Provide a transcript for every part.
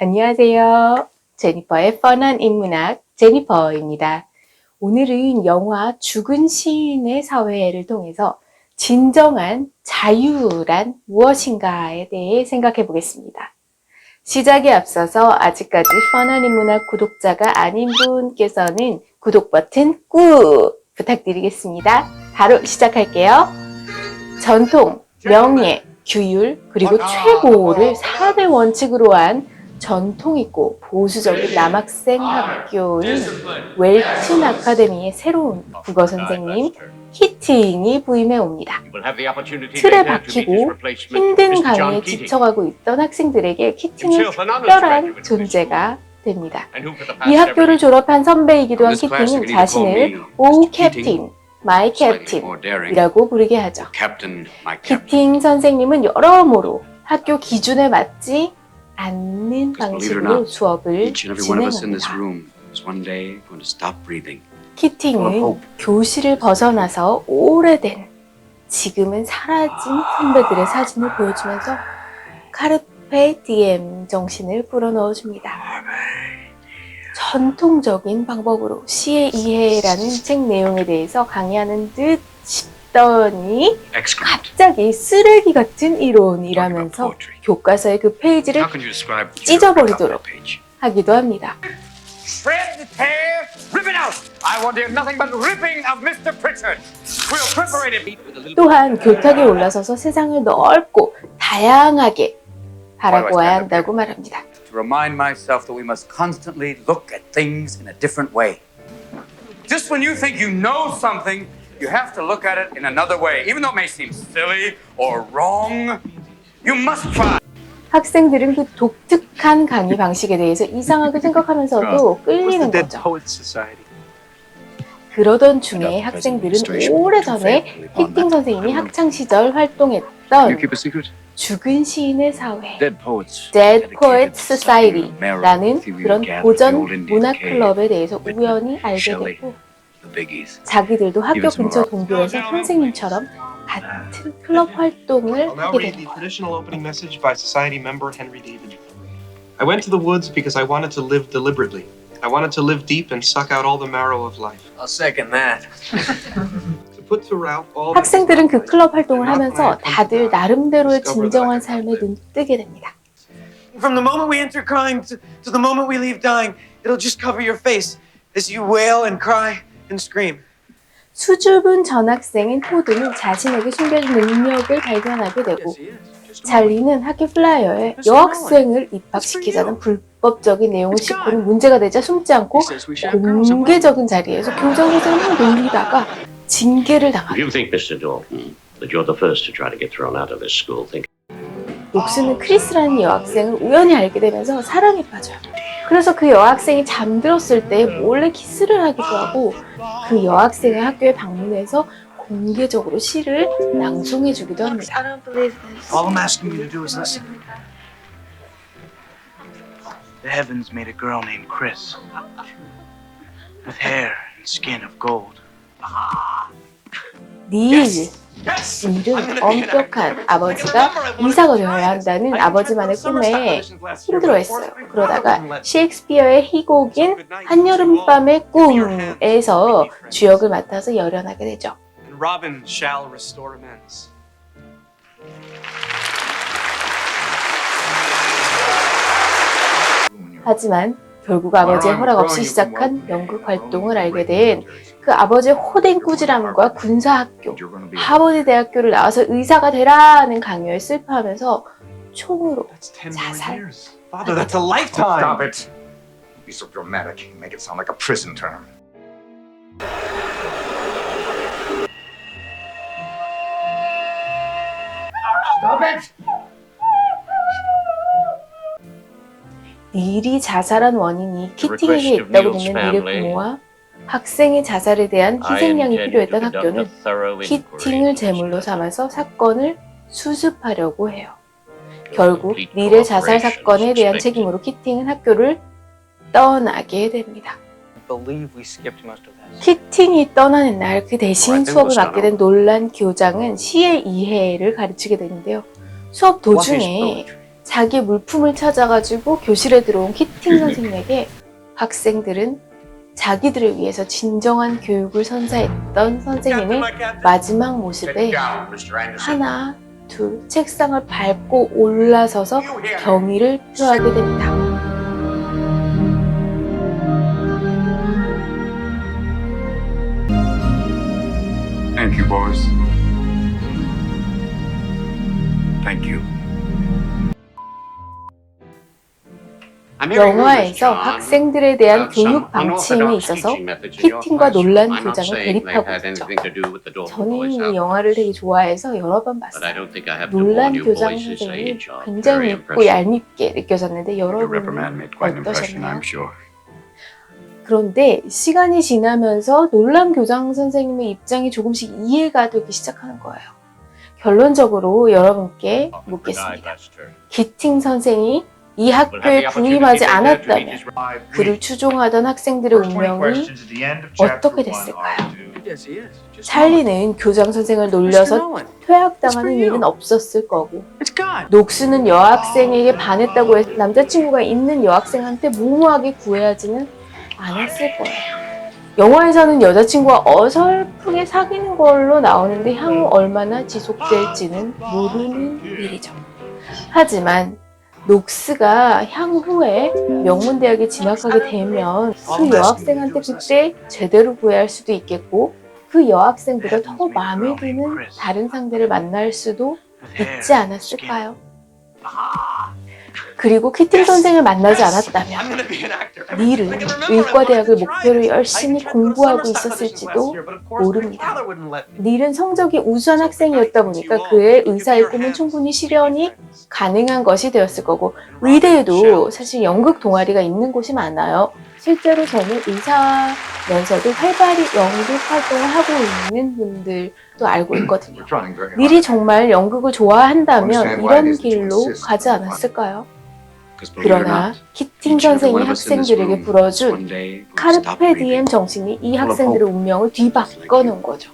안녕하세요. 제니퍼의 뻔한 인문학 제니퍼입니다. 오늘은 영화 죽은 시인의 사회를 통해서 진정한 자유란 무엇인가에 대해 생각해 보겠습니다. 시작에 앞서서 아직까지 뻔한 인문학 구독자가 아닌 분께서는 구독 버튼 꾹 부탁드리겠습니다. 바로 시작할게요. 전통, 명예, 규율, 그리고 최고를 4대 원칙으로 한 전통 있고 보수적인 남학생 학교인 웰튼 아카데미의 새로운 국어 선생님 키팅이 부임해 옵니다. 틀에 박히고 힘든 강의에 지쳐가고 있던 학생들에게 키팅은 특별한 존재가 됩니다. 이 학교를 졸업한 선배이기도 한 키팅은 자신을 오 캡틴, 마이 캡틴이라고 부르게 하죠. 키팅 선생님은 여러모로 학교 기준에 맞지 않는 방식으로 수업을 진행합니다. 키팅은 교실을 벗어나서 오래된, 지금은 사라진 선배들의 사진을 보여주면서 카르페 디엠 정신을 불어넣어줍니다. 전통적인 방법으로 시의 이해라는 책 내용에 대해서 강의하는 듯 싶더니 갑자기 쓰레기 같은 이론이라면서 교과서의 그 페이지를 찢어버리도록 하기도 합니다. 또한 교탁에 올라서서 세상을 넓고 다양하게 바라보아야 한다고 말합니다. To remind myself that we must constantly look at things in a different way. Just when you think you know something, you have to look at it in another way. Even though it may seem silly or wrong, you must try. 학생들은 그 독특한 강의 방식에 대해서 이상하게 생각하면서도 끌리는 거죠. 그러던 중에 학생들은 오래전에 키팅 선생님이 학창시절 활동했던 죽은 시인의 사회, Dead Poets Society라는 그런 고전 문학 클럽에 대해서 우연히 알게 되고 자기들도 학교 근처 동굴에서 선생님처럼 같은 클럽 활동을 하게 됩니다. I went to the woods because I wanted to live deliberately. I wanted to live deep and suck out all the marrow of life. I'll second that. 학생들은 그 클럽 활동을 하면서 다들 나름대로의 진정한 삶에 눈뜨게 됩니다. From the moment we enter crying to the moment we leave dying, it'll just cover your face as you wail and cry and scream. 수줍은 전학생인 토드는 자신에게 숨겨진 능력을 발견하게 되고 잘리는 학교 플라이어에 여학생을 입학시키자는 불법적인 내용을 싣고는 문제가 되자 숨지 않고 공개적인 자리에서 교장선생님을 놀리다가 징계를 당합니다. 녹스는 크리스라는 여학생을 우연히 알게 되면서 사랑에 빠져요. 그래서 그 여학생이 잠들었을 때 몰래 키스를 하기도 하고 그 여학생의 학교에 방문해서 공개적으로 시를 낭송해 주기도 합니다. All I'm asking you to do is listen. The heavens made a girl named Chris with hair and skin of gold. 닐은 엄격한 아버지가 의사가 되어야 한다는 아버지만의 꿈에 힘들어했어요. 그러다가 셰익스피어의 희곡인 한여름밤의 꿈에서 주역을 맡아서 열연하게 되죠. Robin shall restore amends. 하지만 결국 아버지의 허락 없이 시작한 연극 활동을 알게 된 그 아버지의 호된 꾸지람과 군사학교, 하버드 대학교를 나와서 의사가 되라는 강요에 슬퍼하면서 총으로 자살. Father, that's a lifetime. Stop it. Don't be so dramatic. Make it sound like a prison term. Stop it. 닐이 자살한 원인이 키팅에게 있다고 믿는 닐의 부모와 학생의 자살에 대한 희생양이 필요했던 학교는 키팅을 제물로 삼아서 사건을 수습하려고 해요. 결국 닐의 자살 사건에 대한 책임으로 키팅은 학교를 떠나게 됩니다. 키팅이 떠나는 날 그 대신 수업을 맡게 된 놀란 교장은 시의 이해를 가르치게 되는데요. 수업 도중에 자기 물품을 찾아가지고 교실에 들어온 키팅 선생님에게 학생들은 자기들을 위해서 진정한 교육을 선사했던 선생님의 마지막 모습에 하나, 둘, 책상을 밟고 올라서서 경의를 표하게 됩니다. Thank you, boys. Thank you. 영화에서 학생들에 대한 교육 방침에 있어서 키팅과 놀란 교장을 대립하고 있죠. 저는 이 영화를 되게 좋아해서 여러 번 봤어요. 놀란 교장 선생님이 굉장히 밉고 얄밉게 느껴졌는데 여러분은 어떠셨나요? 그런데 시간이 지나면서 놀란 교장 선생님의 입장이 조금씩 이해가 되기 시작하는 거예요. 결론적으로 여러분께 묻겠습니다. 키팅 선생이 이 학교에 부임하지 않았다면 그를 추종하던 학생들의 운명이 어떻게 됐을까요? 찰리는 교장 선생을 놀려서 퇴학당하는 일은 없었을 거고, 녹수는 여학생에게 반했다고 해서 남자친구가 있는 여학생한테 무모하게 구애하지는 않았을 거예요. 영화에서는 여자친구와 어설프게 사귀는 걸로 나오는데 향후 얼마나 지속될지는 모르는 일이죠. 하지만 녹스가 향후에 명문대학에 진학하게 되면 그 여학생한테 그때 제대로 구애할 수도 있겠고, 그 여학생보다 더 마음에 드는 다른 상대를 만날 수도 있지 않았을까요? 그리고 키팅 선생을 만나지 않았다면 닐은 의과대학을 목표로 열심히 공부하고 있었을지도 모릅니다. 닐은 성적이 우수한 학생이었다 보니까 그의 의사의 꿈은 충분히 실현이 가능한 것이 되었을 거고, 의대에도 사실 연극 동아리가 있는 곳이 많아요. 실제로 저는 의사면서도 활발히 연극 활동을 하고 있는 분들도 알고 있거든요. 닐이 정말 연극을 좋아한다면 이런 길로 가지 않았을까요? 그러나 키팅 선생이 학생들에게 불어준 카르페 디엠 정신이 이 학생들의 운명을 뒤바꿔 놓은 거죠.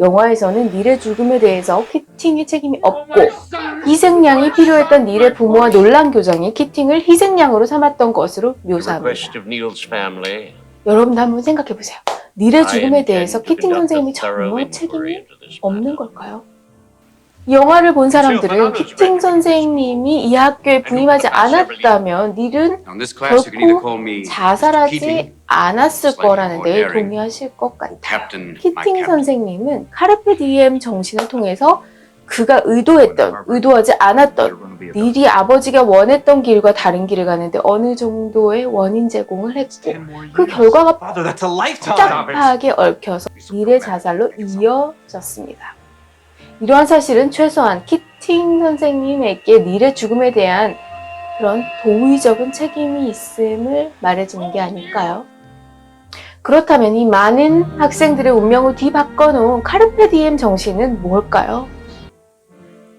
영화에서는 닐의 죽음에 대해서 키팅의 책임이 없고, 희생양이 필요했던 닐의 부모와 놀란 교장이 키팅을 희생양으로 삼았던 것으로 묘사합니다. 여러분도 한번 생각해 보세요. 닐의 죽음에 대해서 키팅 선생님이 정말 책임이 없는 걸까요? 이 영화를 본 사람들은 키팅 선생님이 이 학교에 부임하지 않았다면 닐은 결코 자살하지 않았을 거라는 데 동의하실 것 같아요. 키팅 선생님은 카르페 디엠 정신을 통해서 그가 의도하지 않았던 닐이 아버지가 원했던 길과 다른 길을 가는데 어느 정도의 원인 제공을 했고, 그 결과가 복잡하게 얽혀서 닐의 자살로 이어졌습니다. 이러한 사실은 최소한 키팅 선생님에게 닐의 죽음에 대한 그런 도의적인 책임이 있음을 말해주는 게 아닐까요? 그렇다면 이 많은 학생들의 운명을 뒤바꿔놓은 카르페 디엠 정신은 뭘까요?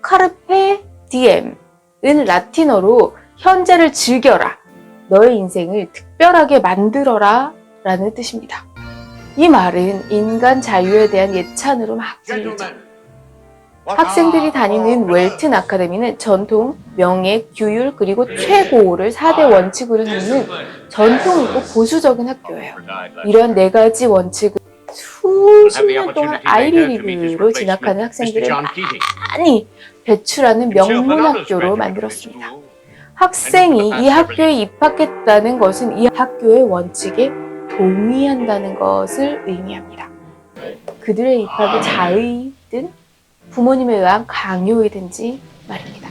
카르페 디엠은 라틴어로 현재를 즐겨라, 너의 인생을 특별하게 만들어라 라는 뜻입니다. 이 말은 인간 자유에 대한 예찬으로 막 들리죠. 학생들이 다니는 웰튼 아카데미는 전통, 명예, 규율, 그리고 최고를 4대 원칙으로 삼는 전통이고 보수적인 학교예요. 이런 4가지 원칙을 수십 년 동안 아이비리그로 진학하는 학생들을 많이 배출하는 명문 학교로 만들었습니다. 학생이 이 학교에 입학했다는 것은 이 학교의 원칙에 동의한다는 것을 의미합니다. 그들의 입학이 자의든 부모님에 의한 강요이든지 말입니다.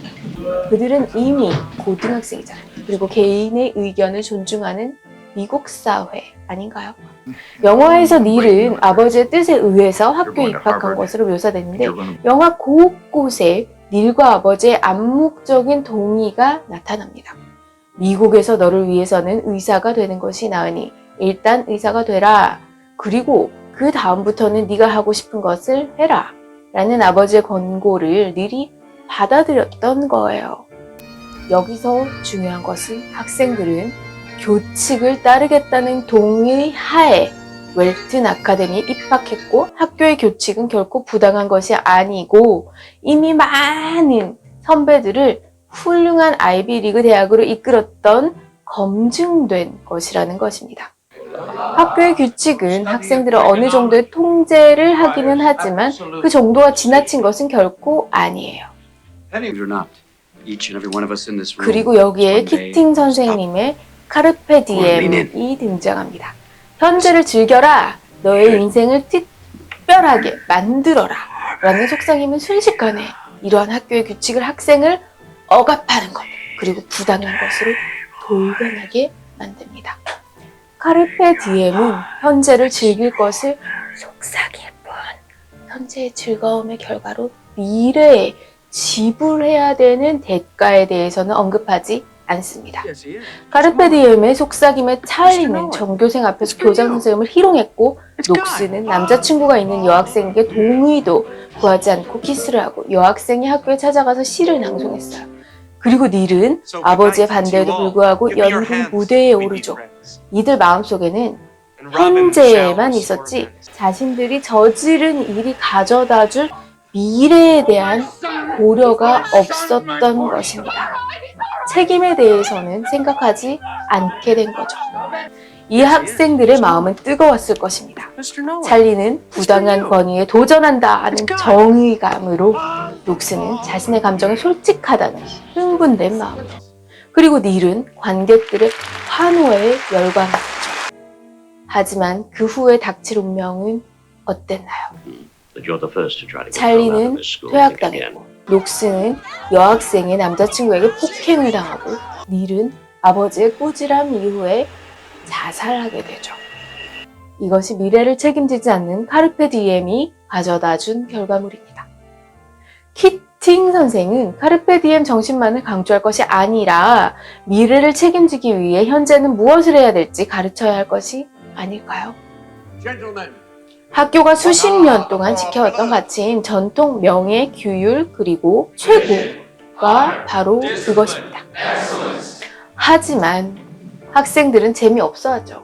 그들은 이미 고등학생이잖아요. 그리고 개인의 의견을 존중하는 미국 사회 아닌가요? 영화에서 닐은 아버지의 뜻에 의해서 학교에 입학한 것으로 묘사되는데, 영화 곳곳에 닐과 아버지의 암묵적인 동의가 나타납니다. 미국에서 너를 위해서는 의사가 되는 것이 나으니 일단 의사가 되라. 그리고 그 다음부터는 네가 하고 싶은 것을 해라. 라는 아버지의 권고를 닐이 받아들였던 거예요. 여기서 중요한 것은 학생들은 교칙을 따르겠다는 동의 하에 웰튼 아카데미에 입학했고 학교의 교칙은 결코 부당한 것이 아니고 이미 많은 선배들을 훌륭한 아이비리그 대학으로 이끌었던 검증된 것이라는 것입니다. 학교의 규칙은 학생들을 어느 정도의 통제를 하기는 하지만 그 정도가 지나친 것은 결코 아니에요. 그리고 여기에 키팅 선생님의 카르페 디엠이 등장합니다. 현재를 즐겨라. 너의 인생을 특별하게 만들어라. 라는 속삭임은 순식간에 이러한 학교의 규칙을 학생을 억압하는 것, 그리고 부당한 것으로 돌변하게 만듭니다. 카르페 디엠은 현재를 즐길 것을 속삭일 뿐, 현재의 즐거움의 결과로 미래에 지불해야 되는 대가에 대해서는 언급하지 않습니다. 카르페 디엠의 속삭임에 찰리는 전교생 앞에서 교장 선생님을 희롱했고, 녹스는 남자친구가 있는 여학생에게 동의도 구하지 않고 키스를 하고 여학생이 학교에 찾아가서 시를 낭송했어요. 그리고 닐은 아버지의 반대에도 불구하고 연극 무대에 오르죠. 이들 마음속에는 현재에만 있었지 자신들이 저지른 일이 가져다줄 미래에 대한 고려가 없었던 것입니다. 책임에 대해서는 생각하지 않게 된 거죠. 이 학생들의 마음은 뜨거웠을 것입니다. 찰리는 부당한 권위에 도전한다 하는 정의감으로, 녹스는 자신의 감정에 솔직하다는 흥분된 마음으로, 그리고 닐은 관객들의 환호에 열광했죠. 하지만 그 후에 닥칠 운명은 어땠나요? 찰리는 퇴학당했고, 녹스는 여학생의 남자친구에게 폭행을 당하고, 닐은 아버지의 꾸지람 이후에 자살하게 되죠. 이것이 미래를 책임지지 않는 카르페 디엠이 가져다준 결과물입니다. 키팅 선생은 카르페 디엠 정신만을 강조할 것이 아니라 미래를 책임지기 위해 현재는 무엇을 해야 될지 가르쳐야 할 것이 아닐까요? 학교가 수십 년 동안 지켜왔던 가치인 전통, 명예, 규율, 그리고 최고가 바로 그것입니다. 하지만 학생들은 재미없어 하죠.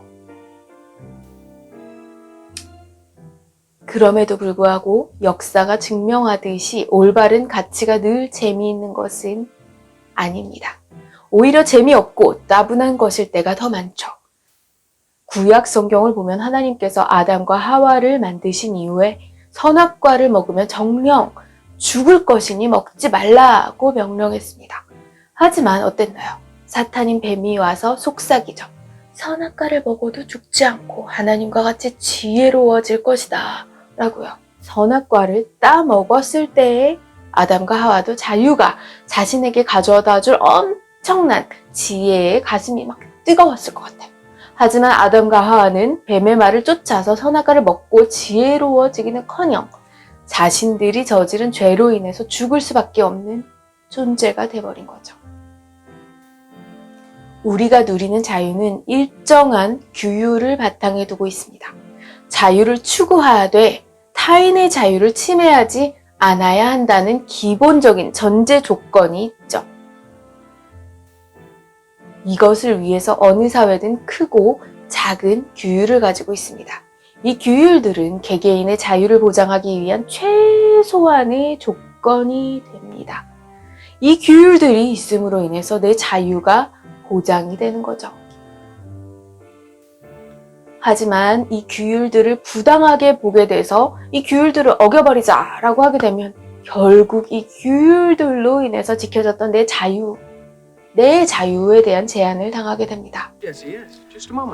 그럼에도 불구하고 역사가 증명하듯이 올바른 가치가 늘 재미있는 것은 아닙니다. 오히려 재미없고 따분한 것일 때가 더 많죠. 구약 성경을 보면 하나님께서 아담과 하와를 만드신 이후에 선악과를 먹으면 정령 죽을 것이니 먹지 말라고 명령했습니다. 하지만 어땠나요? 사탄인 뱀이 와서 속삭이죠. 선악과를 먹어도 죽지 않고 하나님과 같이 지혜로워질 것이다 라고요. 선악과를 따 먹었을 때에 아담과 하와도 자유가 자신에게 가져다 줄 엄청난 지혜에 가슴이 막 뜨거웠을 것 같아요. 하지만 아담과 하와는 뱀의 말을 쫓아서 선악과를 먹고 지혜로워지기는커녕 자신들이 저지른 죄로 인해서 죽을 수밖에 없는 존재가 돼버린 거죠. 우리가 누리는 자유는 일정한 규율을 바탕에 두고 있습니다. 자유를 추구하되 타인의 자유를 침해하지 않아야 한다는 기본적인 전제 조건이 있죠. 이것을 위해서 어느 사회든 크고 작은 규율을 가지고 있습니다. 이 규율들은 개개인의 자유를 보장하기 위한 최소한의 조건이 됩니다. 이 규율들이 있음으로 인해서 내 자유가 보장이 되는 거죠. 하지만 이 규율들을 부당하게 보게 돼서 이 규율들을 어겨버리자라고 하게 되면 결국 이 규율들로 인해서 지켜졌던 내 자유에 대한 제한을 당하게 됩니다.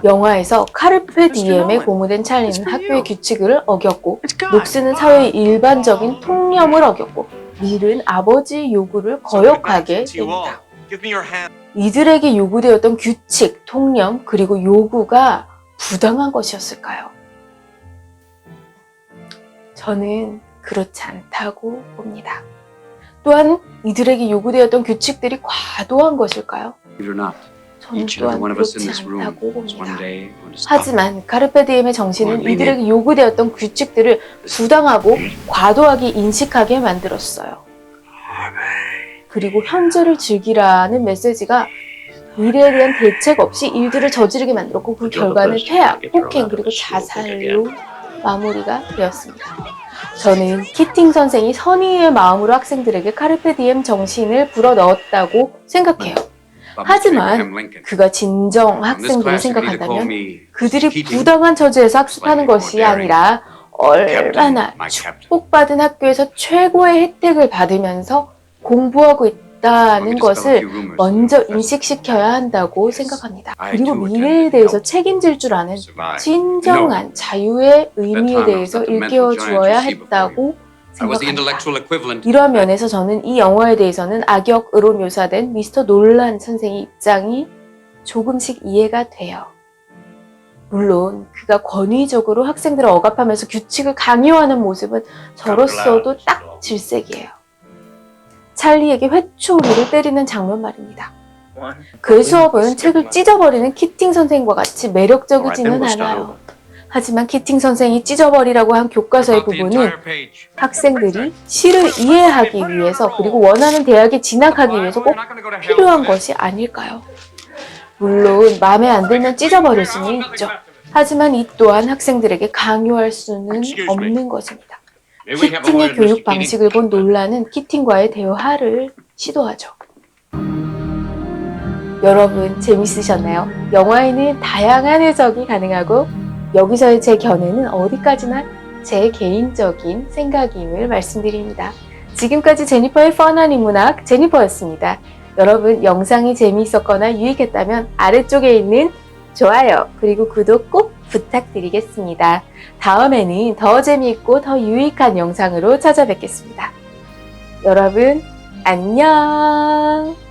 영화에서 카르페 디엠에 고무된 찰리는 학교의 규칙을 어겼고, 녹스는 사회의 일반적인 통념을 어겼고, 닐은 아버지의 요구를 거역하게 됩니다. 이들에게 요구되었던 규칙, 통념, 그리고 요구가 부당한 것이었을까요? 저는 그렇지 않다고 봅니다. 또한 이들에게 요구되었던 규칙들이 과도한 것일까요? 저는 또한 그렇지 않다고 봅니다. 하지만 카르페 디엠의 정신은 이들에게 요구되었던 규칙들을 부당하고 과도하게 인식하게 만들었어요. 그리고 현재를 즐기라는 메시지가 미래에 대한 대책 없이 일들을 저지르게 만들었고 그 결과는 퇴학, 폭행 그리고 자살로 마무리가 되었습니다. 저는 키팅 선생이 선의의 마음으로 학생들에게 카르페 디엠 정신을 불어넣었다고 생각해요. 하지만 그가 진정 학생들을 생각한다면 그들이 부당한 처지에서 학습하는 것이 아니라 얼마나 축복받은 학교에서 최고의 혜택을 받으면서 공부하고 있다는 것을 먼저 인식시켜야 한다고 생각합니다. 그리고 미래에 대해서 책임질 줄 아는 진정한 자유의 의미에 대해서 일깨워 주어야 했다고 생각합니다. 이러한 면에서 저는 이 영화에 대해서는 악역으로 묘사된 미스터 놀란 선생의 입장이 조금씩 이해가 돼요. 물론 그가 권위적으로 학생들을 억압하면서 규칙을 강요하는 모습은 저로서도 딱 질색이에요. 찰리에게 회초리를 때리는 장면 말입니다. 그의 수업은 책을 찢어버리는 키팅 선생과 같이 매력적이지는 않아요. 하지만 키팅 선생이 찢어버리라고 한 교과서의 부분은 학생들이 시를 이해하기 위해서 그리고 원하는 대학에 진학하기 위해서 꼭 필요한 것이 아닐까요? 물론 마음에 안 들면 찢어버릴 수는 있죠. 하지만 이 또한 학생들에게 강요할 수는 없는 것입니다. 키팅의 교육 방식을 본 놀라는 키팅과의 대화를 시도하죠. 여러분 재밌으셨나요? 영화에는 다양한 해석이 가능하고 여기서의 제 견해는 어디까지나 제 개인적인 생각임을 말씀드립니다. 지금까지 제니퍼의 펀한 인문학 제니퍼였습니다. 여러분 영상이 재미있었거나 유익했다면 아래쪽에 있는 좋아요 그리고 구독 꼭 부탁드리겠습니다. 다음에는 더 재미있고 더 유익한 영상으로 찾아뵙겠습니다. 여러분 안녕.